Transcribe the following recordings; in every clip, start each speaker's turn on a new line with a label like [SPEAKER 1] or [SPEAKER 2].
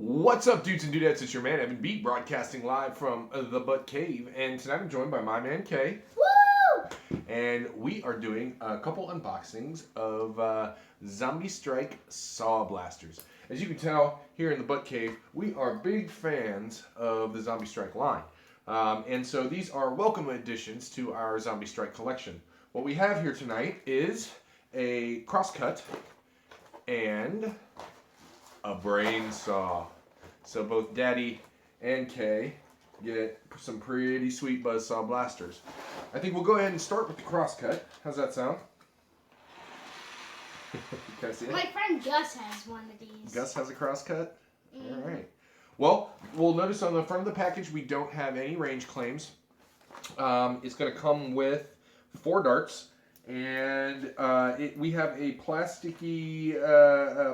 [SPEAKER 1] What's up, dudes and dudettes? It's your man Evan B, broadcasting live from the Butt Cave, and tonight I'm joined by my man Kay.
[SPEAKER 2] Woo!
[SPEAKER 1] And we are doing a couple unboxings of Zombie Strike Saw Blasters. As you can tell, here in the Butt Cave, we are big fans of the Zombie Strike line. And so these are welcome additions to our Zombie Strike collection. What we have here tonight is a Crosscut and a brain saw. So both Daddy and Kay get some pretty sweet buzzsaw blasters. I think we'll go ahead and start with the Crosscut. How's that sound? Can I see it?
[SPEAKER 2] My friend Gus has one of these.
[SPEAKER 1] Gus has a Crosscut?
[SPEAKER 2] Mm.
[SPEAKER 1] All right. Well, we'll notice on the front of the package we don't have any range claims. It's going to come with 4 darts. And we have a plasticky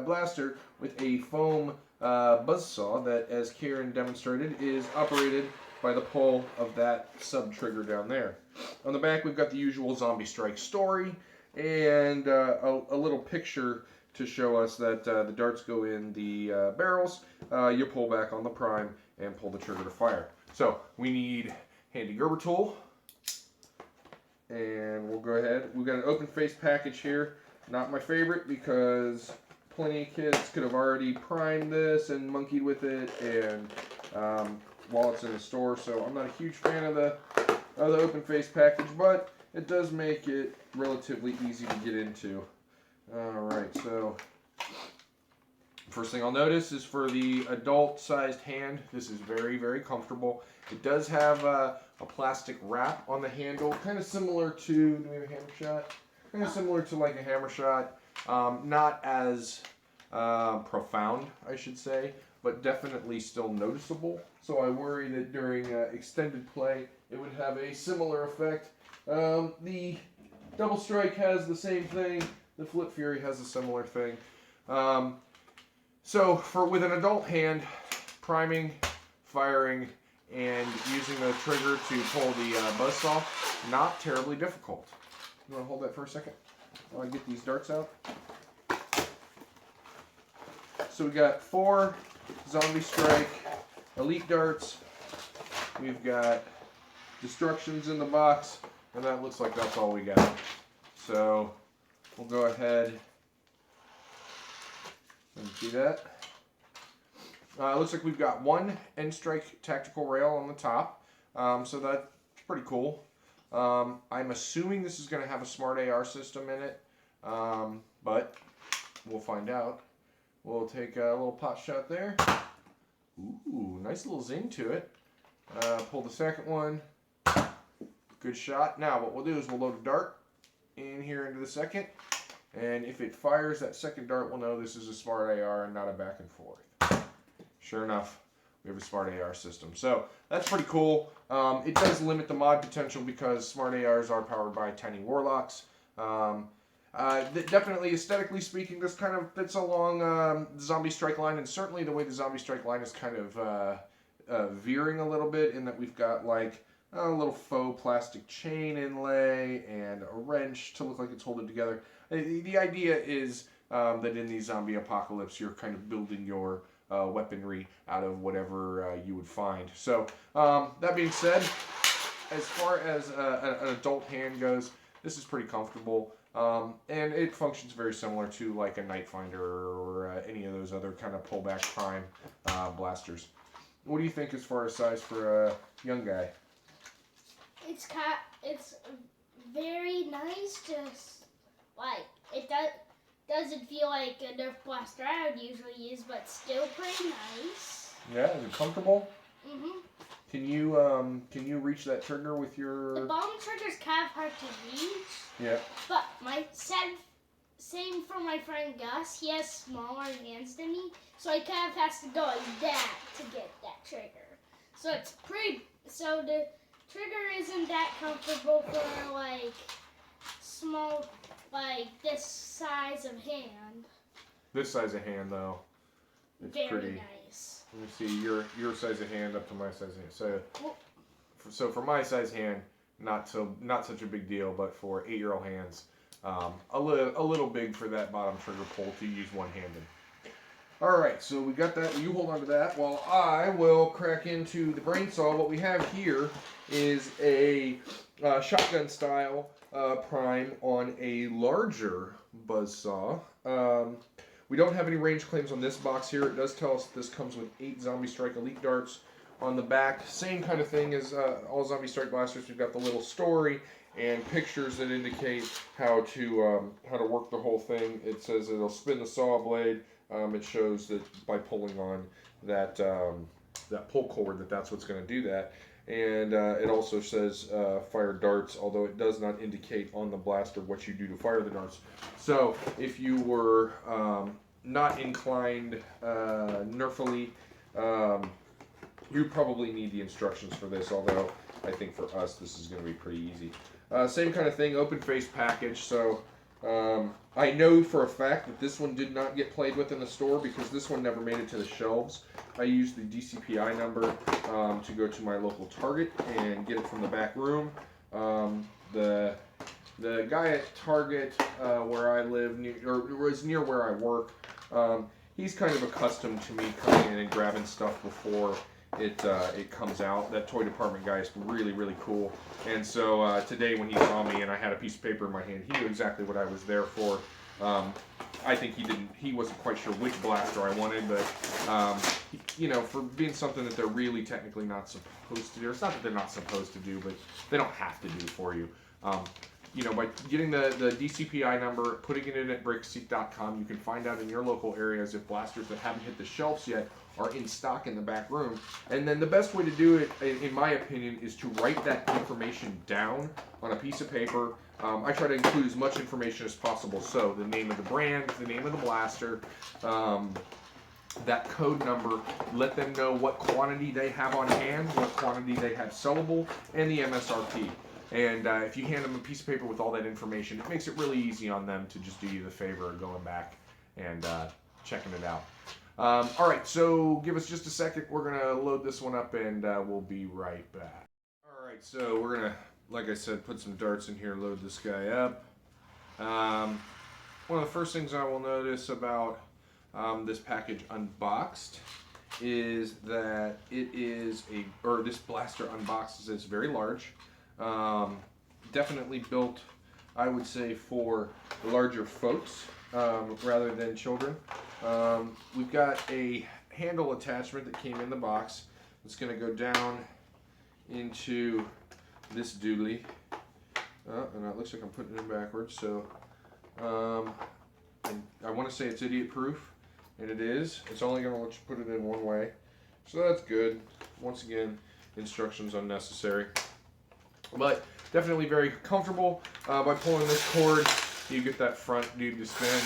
[SPEAKER 1] blaster with a foam buzzsaw that, as Kieran demonstrated, is operated by the pull of that sub-trigger down there. On the back, we've got the usual Zombie Strike story and a little picture to show us that the darts go in the barrels. You pull back on the prime and pull the trigger to fire. So we need handy Gerber tool. And we'll go ahead. We've got an open face package here. Not my favorite because plenty of kids could have already primed this and monkeyed with it, and while it's in the store. So I'm not a huge fan of the open face package, but it does make it relatively easy to get into. Alright, so first thing I'll notice is for the adult sized hand, this is very, very comfortable. It does have a plastic wrap on the handle, kind of similar to, do we have a hammer shot? Kind of similar to like a hammer shot. Not as profound, I should say, but definitely still noticeable. So I worry that during extended play, it would have a similar effect. The Double Strike has the same thing. The Flip Fury has a similar thing. So with an adult hand, priming, firing, and using the trigger to pull the buzzsaw, not terribly difficult. You want to hold that for a second while I get these darts out? So we got 4 Zombie Strike Elite darts. We've got Destructions in the box, and that looks like that's all we got. So we'll go ahead and see that. It looks like we've got 1 N-Strike tactical rail on the top, so that's pretty cool. I'm assuming this is going to have a smart AR system in it, but we'll find out. We'll take a little pot shot there. Ooh, nice little zing to it. Pull the second one. Good shot. Now what we'll do is we'll load a dart in here into the second, and if it fires that second dart, we'll know this is a smart AR and not a back and forth. Sure enough, we have a smart AR system. So that's pretty cool. It does limit the mod potential because smart ARs are powered by tiny warlocks. Definitely, aesthetically speaking, this kind of fits along the Zombie Strike line, and certainly the way the Zombie Strike line is kind of veering a little bit in that we've got like a little faux plastic chain inlay and a wrench to look like it's holding together. The idea is that in the zombie apocalypse, you're kind of building your weaponry out of whatever you would find. So that being said, as far as an adult hand goes, this is pretty comfortable, and it functions very similar to like a Night Finder or any of those other kind of pullback prime blasters. What do you think as far as size for a young guy?
[SPEAKER 2] It's very nice. Just like it doesn't feel like a Nerf blaster I would usually use, but still pretty nice.
[SPEAKER 1] Yeah, is it comfortable?
[SPEAKER 2] Mhm.
[SPEAKER 1] Can you reach that trigger with your?
[SPEAKER 2] The bottom trigger's kind of hard to reach.
[SPEAKER 1] Yeah.
[SPEAKER 2] But same for my friend Gus. He has smaller hands than me, so he kind of has to go like that to get that trigger. So it's so the trigger isn't that comfortable for like small, like this size of hand.
[SPEAKER 1] This size of hand, though, it's
[SPEAKER 2] Very
[SPEAKER 1] pretty
[SPEAKER 2] nice.
[SPEAKER 1] Let me see your size of hand up to my size of hand. So for my size hand, not such a big deal, but for 8-year-old hands, a little big for that bottom trigger pull to use one-handed. All right, so we got that. You hold on to that while I will crack into the brain saw. What we have here is a shotgun style prime on a larger buzz saw. We don't have any range claims on this box here. It does tell us this comes with 8 Zombie Strike Elite darts on the back. Same kind of thing as all Zombie Strike blasters. We've got the little story and pictures that indicate how to work the whole thing. It says it'll spin the saw blade. It shows that by pulling on that that pull cord that's what's going to do that. And it also says fire darts, although it does not indicate on the blaster what you do to fire the darts. So if you were not inclined NERF Elite, you probably need the instructions for this, although I think for us this is going to be pretty easy. Same kind of thing, open face package. So I know for a fact that this one did not get played with in the store because this one never made it to the shelves. I used the DCPI number to go to my local Target and get it from the back room. The guy at Target where I live, or was near where I work, he's kind of accustomed to me coming in and grabbing stuff before it comes out. That toy department guy is really, really cool. And so today when he saw me and I had a piece of paper in my hand, he knew exactly what I was there for. I think he wasn't quite sure which blaster I wanted, but you know, for being something that they're really technically not supposed to do, it's not that they're not supposed to do, but they don't have to do for you. You know, by getting the DCPI number, putting it in at breakseat.com, you can find out in your local areas if blasters that haven't hit the shelves yet are in stock in the back room. And then the best way to do it, in my opinion, is to write that information down on a piece of paper. I try to include as much information as possible. So the name of the brand, the name of the blaster, that code number, let them know what quantity they have on hand, what quantity they have sellable, and the MSRP. And if you hand them a piece of paper with all that information, it makes it really easy on them to just do you the favor of going back and checking it out. All right, so give us just a second. We're going to load this one up and we'll be right back. All right, so we're going to, like I said, put some darts in here, load this guy up. One of the first things I will notice about this package unboxed is that it is this blaster unboxed is very large. Definitely built, I would say, for larger folks rather than children. We've got a handle attachment that came in the box. It's going to go down into this doodly. And it looks like I'm putting it in backwards. So and I want to say it's idiot proof, and it is. It's only going to let you put it in one way. So that's good. Once again, instructions unnecessary. But definitely very comfortable. By pulling this cord, you get that front dude to spin.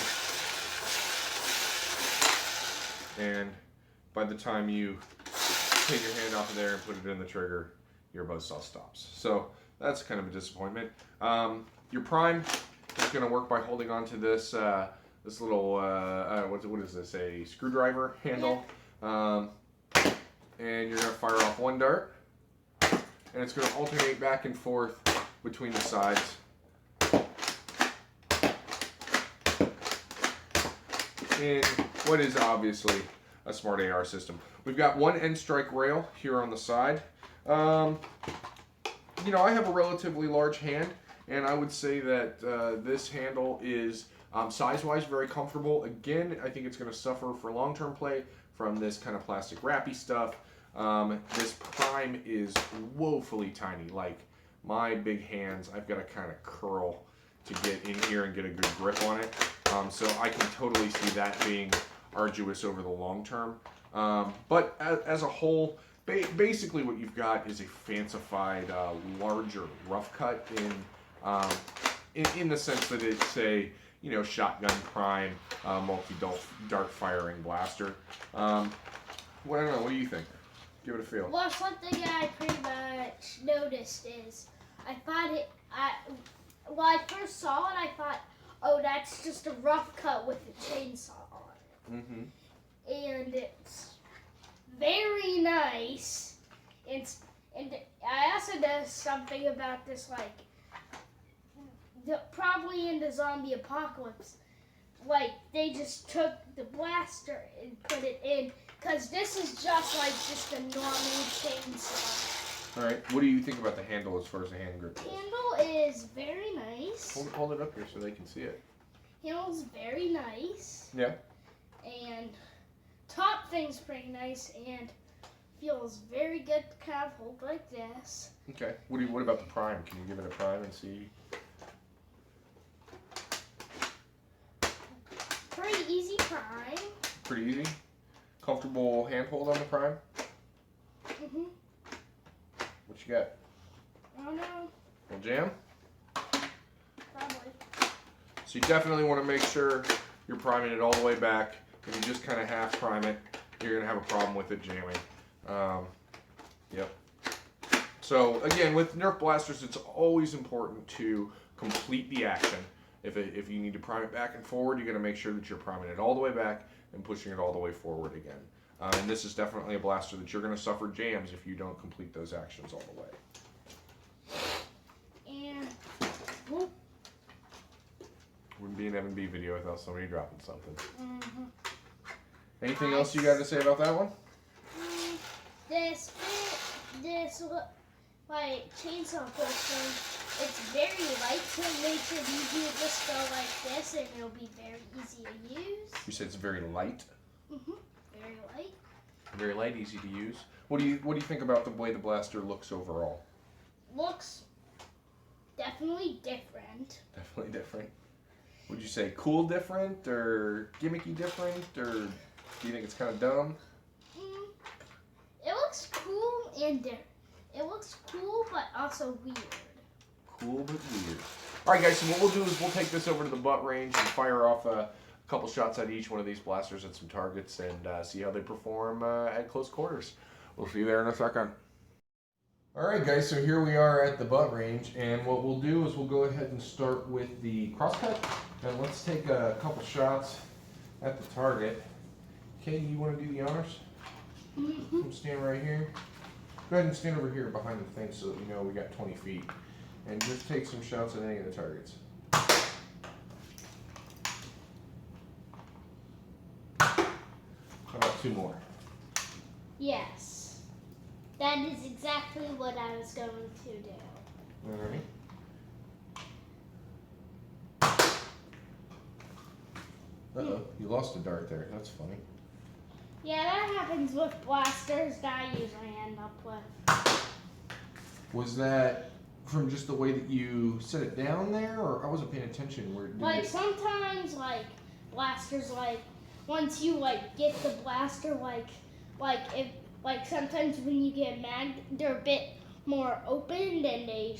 [SPEAKER 1] And by the time you take your hand off of there and put it in the trigger, your buzzsaw stops. So that's kind of a disappointment. Your prime is going to work by holding on to this this little, what is this, a screwdriver handle. Yeah. And you're going to fire off one dart. And it's going to alternate back and forth between the sides. In what is obviously a smart AR system. We've got one end strike rail here on the side. You know, I have a relatively large hand, and I would say that this handle is size-wise very comfortable. Again, I think it's going to suffer for long-term play from this kind of plastic wrappy stuff. This prime is woefully tiny. Like my big hands, I've got to kind of curl to get in here and get a good grip on it. So I can totally see that being arduous over the long term. But as a whole, basically what you've got is a fancified, larger rough cut in the sense that it's a shotgun prime, multi-dart firing blaster. I don't know. What do you think? Give it a feel.
[SPEAKER 2] Well, something I pretty much noticed is when I first saw it, I thought, oh, that's just a rough cut with a chainsaw on it. Mm-hmm. And it's very nice. And I also noticed something about this, like, probably in the zombie apocalypse, like they just took the blaster and put it in, because this is just a normal chainsaw.
[SPEAKER 1] All right. What do you think about the handle as far as the hand grip goes?
[SPEAKER 2] Handle is very nice.
[SPEAKER 1] Hold it up here so they can see it.
[SPEAKER 2] Handle's very nice.
[SPEAKER 1] Yeah.
[SPEAKER 2] And top thing's pretty nice and feels very good to kind of hold like this.
[SPEAKER 1] Okay. What about the prime? Can you give it a prime and see?
[SPEAKER 2] Pretty easy prime.
[SPEAKER 1] Pretty easy. Comfortable handhold on the prime.
[SPEAKER 2] Mhm.
[SPEAKER 1] What you got?
[SPEAKER 2] I don't know.
[SPEAKER 1] Little jam.
[SPEAKER 2] Probably.
[SPEAKER 1] So you definitely want to make sure you're priming it all the way back. If you just kind of half prime it, you're going to have a problem with it jamming. Yep. So again, with Nerf blasters, it's always important to complete the action. If you need to prime it back and forward, you're going to make sure that you're priming it all the way back and pushing it all the way forward again. And this is definitely a blaster that you're going to suffer jams if you don't complete those actions all the way.
[SPEAKER 2] And whoop.
[SPEAKER 1] Wouldn't be an M&B video without somebody dropping something.
[SPEAKER 2] Mhm.
[SPEAKER 1] Anything else you got to say about that one?
[SPEAKER 2] This like chainsaw person, it's very light, so it makes it easy to just go like this, and it'll be very easy to use.
[SPEAKER 1] You said it's very light.
[SPEAKER 2] Very light.
[SPEAKER 1] Very light, easy to use. What do you think about the way the blaster looks overall?
[SPEAKER 2] Looks definitely different.
[SPEAKER 1] Definitely different. Would you say cool different or gimmicky different, or do you think it's kind of dumb?
[SPEAKER 2] It looks cool and different. It looks cool, but also weird.
[SPEAKER 1] Cool but weird. All right, guys. So what we'll do is we'll take this over to the butt range and fire off a couple shots at each one of these blasters at some targets and see how they perform at close quarters. We'll see you there in a second. All right, guys. So here we are at the butt range, and what we'll do is we'll go ahead and start with the crosscut, and let's take a couple shots at the target. Katie, you want to do the honors? We'll stand right here. Go ahead and stand over here behind the thing so that we know we got 20 feet. And just take some shots at any of the targets. How about two more?
[SPEAKER 2] Yes. That is exactly what I was going to do.
[SPEAKER 1] Alright. Uh-oh, you lost a dart there. That's funny.
[SPEAKER 2] Yeah, that happens with blasters that I usually end up with.
[SPEAKER 1] Was that from just the way that you set it down there, or I wasn't paying attention?
[SPEAKER 2] Like sometimes, like blasters, like once you like get the blaster, sometimes when you get mag, they're a bit more open than they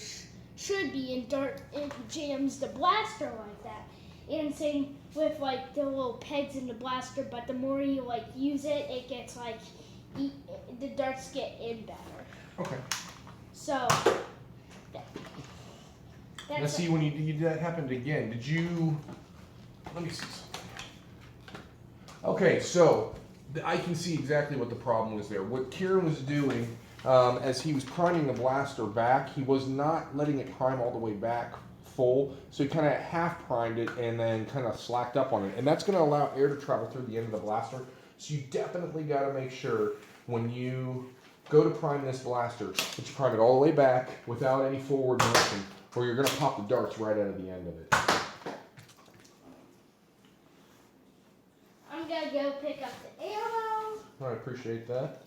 [SPEAKER 2] should be, and it jams the blaster like that. And same with like the little pegs in the blaster, but the more you like use it, it gets like the darts get in better.
[SPEAKER 1] Okay.
[SPEAKER 2] So
[SPEAKER 1] Now see, when that happened again, did you? Let me see something. Okay, so I can see exactly what the problem was there. What Kieran was doing, as he was priming the blaster back, he was not letting it prime all the way back full, so he kind of half primed it and then kind of slacked up on it, and that's going to allow air to travel through the end of the blaster. So you definitely got to make sure when you go to prime this blaster that you prime it all the way back without any forward motion, or you're going to pop the darts right out of the end of it.
[SPEAKER 2] I'm gonna go pick up the ammo.
[SPEAKER 1] I appreciate that.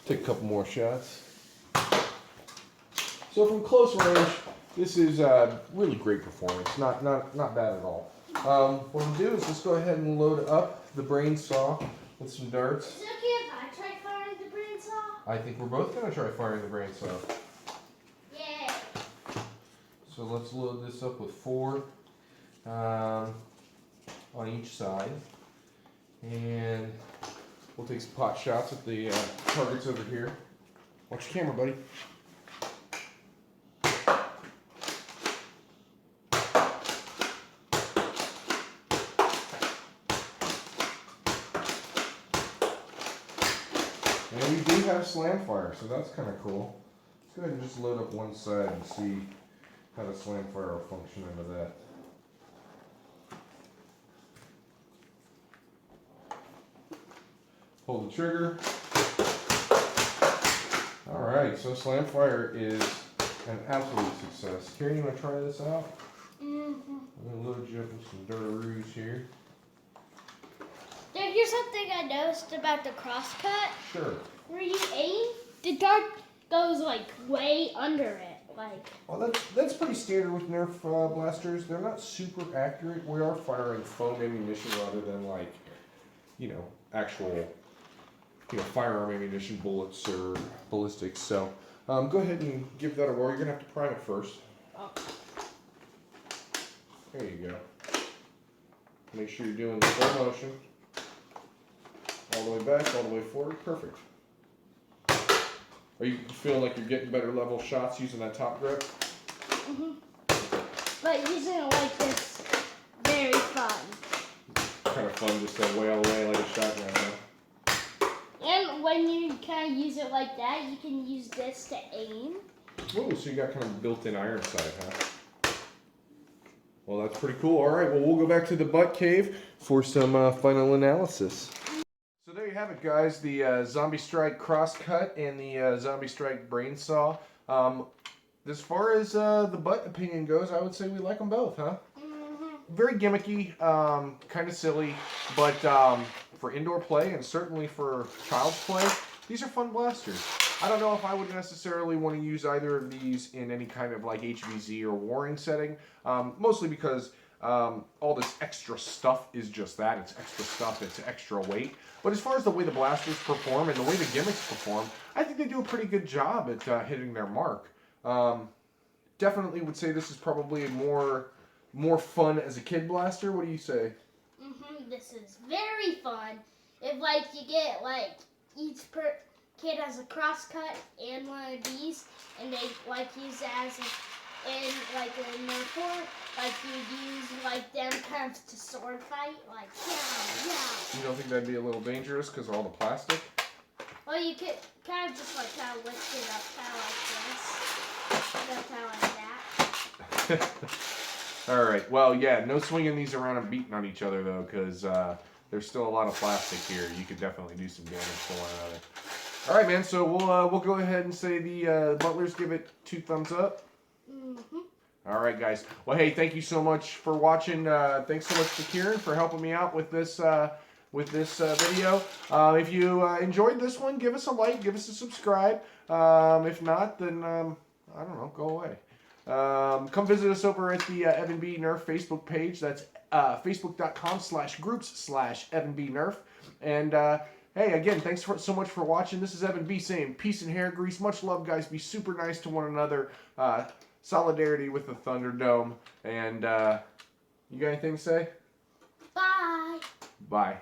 [SPEAKER 1] Take a couple more shots. So from close range, this is really great performance. Not bad at all. What we'll do is let's go ahead and load up the brain saw with some darts.
[SPEAKER 2] Is it okay if I try firing the brain saw?
[SPEAKER 1] I think we're both going to try firing the brain saw.
[SPEAKER 2] Yeah.
[SPEAKER 1] So let's load this up with 4 on each side. And we'll take some pot shots at the targets over here. Watch your camera, buddy. And we do have slam fire, so that's kind of cool. Let's go ahead and just load up one side and see how the slam fire will function under that. Pull the trigger. Alright, so Slam Fire is an absolute success. Karen, you want to try this out?
[SPEAKER 2] Mm-hmm.
[SPEAKER 1] I'm going to load you up with some Duraroos here.
[SPEAKER 2] Here's something I noticed about the crosscut.
[SPEAKER 1] Sure.
[SPEAKER 2] Where you aim, the dart goes like way under it. Like.
[SPEAKER 1] Well, that's pretty standard with NERF blasters. They're not super accurate. We are firing foam ammunition rather than like, actual, firearm ammunition, bullets or ballistics. So, go ahead and give that a whirl. You're gonna have to prime it first.
[SPEAKER 2] Oh.
[SPEAKER 1] There you go. Make sure you're doing the full motion. All the way back, all the way forward. Perfect. Are you feeling like you're getting better level shots using that top grip?
[SPEAKER 2] Mm-hmm. But using it like this, very fun.
[SPEAKER 1] Kind of fun just to wail away like a shotgun, huh?
[SPEAKER 2] And when you kind of use it like that, you can use this to aim.
[SPEAKER 1] Whoa, so you got kind of built-in iron sight, huh? Well, that's pretty cool. All right, well, we'll go back to the butt cave for some final analysis. So there you have it, guys. The Zombie Strike Crosscut and the Zombie Strike Brainsaw. As far as the butt opinion goes, I would say we like them both, huh?
[SPEAKER 2] Mm-hmm.
[SPEAKER 1] Very gimmicky, kind of silly, but for indoor play and certainly for child's play, these are fun blasters. I don't know if I would necessarily want to use either of these in any kind of like HVZ or warring setting, mostly because all this extra stuff is just that. It's extra stuff, it's extra weight. But as far as the way the blasters perform and the way the gimmicks perform, I think they do a pretty good job at hitting their mark. Definitely would say this is probably a more fun as a kid blaster. What do you say?
[SPEAKER 2] Mm-hmm. This is very fun. If like you get like each kid has a crosscut and one of these, and they like use it as in like a NERF war, like you use like them kind of to sword fight, like yeah.
[SPEAKER 1] You don't think that'd be a little dangerous because of all the plastic?
[SPEAKER 2] Well, you could kind of just like kind of lift it up, kind of like this, kind of like that.
[SPEAKER 1] All right. Well, yeah. No swinging these around and beating on each other though, because there's still a lot of plastic here. You could definitely do some damage to one another. All right, man. So we'll go ahead and say the Butlers give it 2 thumbs up.
[SPEAKER 2] Mm-hmm.
[SPEAKER 1] All right, guys. Well, hey, thank you so much for watching. Thanks so much to Kieran for helping me out with this video. If you enjoyed this one, give us a like, give us a subscribe. If not, then I don't know, go away. Come visit us over at the Evan B. NERF Facebook page. That's facebook.com/groups/Evan B. NERF. And hey, again, thanks so much for watching. This is Evan B. saying peace and hair grease. Much love, guys. Be super nice to one another. Solidarity with the Thunderdome. And you got anything to say?
[SPEAKER 2] Bye.
[SPEAKER 1] Bye.